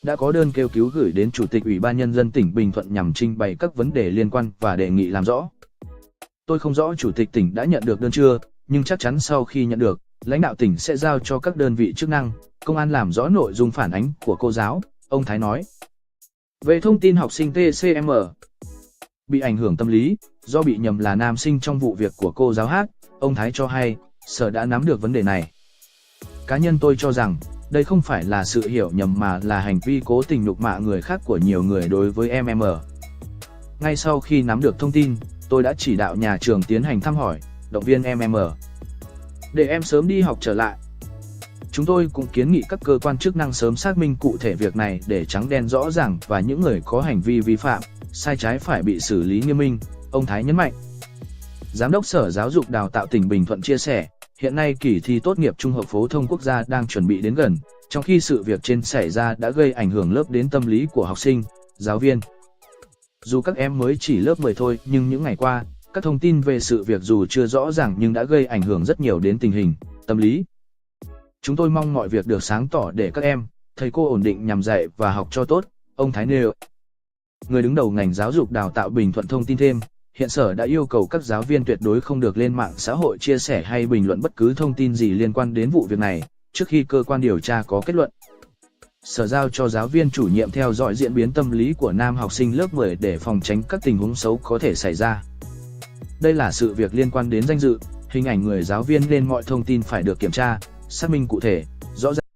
đã có đơn kêu cứu gửi đến Chủ tịch Ủy ban Nhân dân tỉnh Bình Thuận nhằm trình bày các vấn đề liên quan và đề nghị làm rõ. Tôi không rõ Chủ tịch tỉnh đã nhận được đơn chưa, nhưng chắc chắn sau khi nhận được, lãnh đạo tỉnh sẽ giao cho các đơn vị chức năng, công an làm rõ nội dung phản ánh của cô giáo, ông Thái nói. Về thông tin học sinh TCM bị ảnh hưởng tâm lý, do bị nhầm là nam sinh trong vụ việc của cô giáo H, ông Thái cho hay, Sở đã nắm được vấn đề này. Cá nhân tôi cho rằng, đây không phải là sự hiểu nhầm mà là hành vi cố tình nhục mạ người khác của nhiều người đối với MM. Ngay sau khi nắm được thông tin, tôi đã chỉ đạo nhà trường tiến hành thăm hỏi, động viên MM, để em sớm đi học trở lại. Chúng tôi cũng kiến nghị các cơ quan chức năng sớm xác minh cụ thể việc này để trắng đen rõ ràng và những người có hành vi vi phạm, sai trái phải bị xử lý nghiêm minh, ông Thái nhấn mạnh. Giám đốc Sở Giáo dục Đào tạo tỉnh Bình Thuận chia sẻ, hiện nay kỳ thi tốt nghiệp trung học phổ thông quốc gia đang chuẩn bị đến gần, trong khi sự việc trên xảy ra đã gây ảnh hưởng lớp đến tâm lý của học sinh, giáo viên. Dù các em mới chỉ lớp 10 thôi, nhưng những ngày qua, các thông tin về sự việc dù chưa rõ ràng nhưng đã gây ảnh hưởng rất nhiều đến tình hình, tâm lý. Chúng tôi mong mọi việc được sáng tỏ để các em, thầy cô ổn định nhằm dạy và học cho tốt, ông Thái nêu. Người đứng đầu ngành giáo dục đào tạo Bình Thuận thông tin thêm, hiện Sở đã yêu cầu các giáo viên tuyệt đối không được lên mạng xã hội chia sẻ hay bình luận bất cứ thông tin gì liên quan đến vụ việc này, trước khi cơ quan điều tra có kết luận. Sở giao cho giáo viên chủ nhiệm theo dõi diễn biến tâm lý của nam học sinh lớp 10 để phòng tránh các tình huống xấu có thể xảy ra. Đây là sự việc liên quan đến danh dự, hình ảnh người giáo viên nên mọi thông tin phải được kiểm tra, xác minh cụ thể, rõ ràng.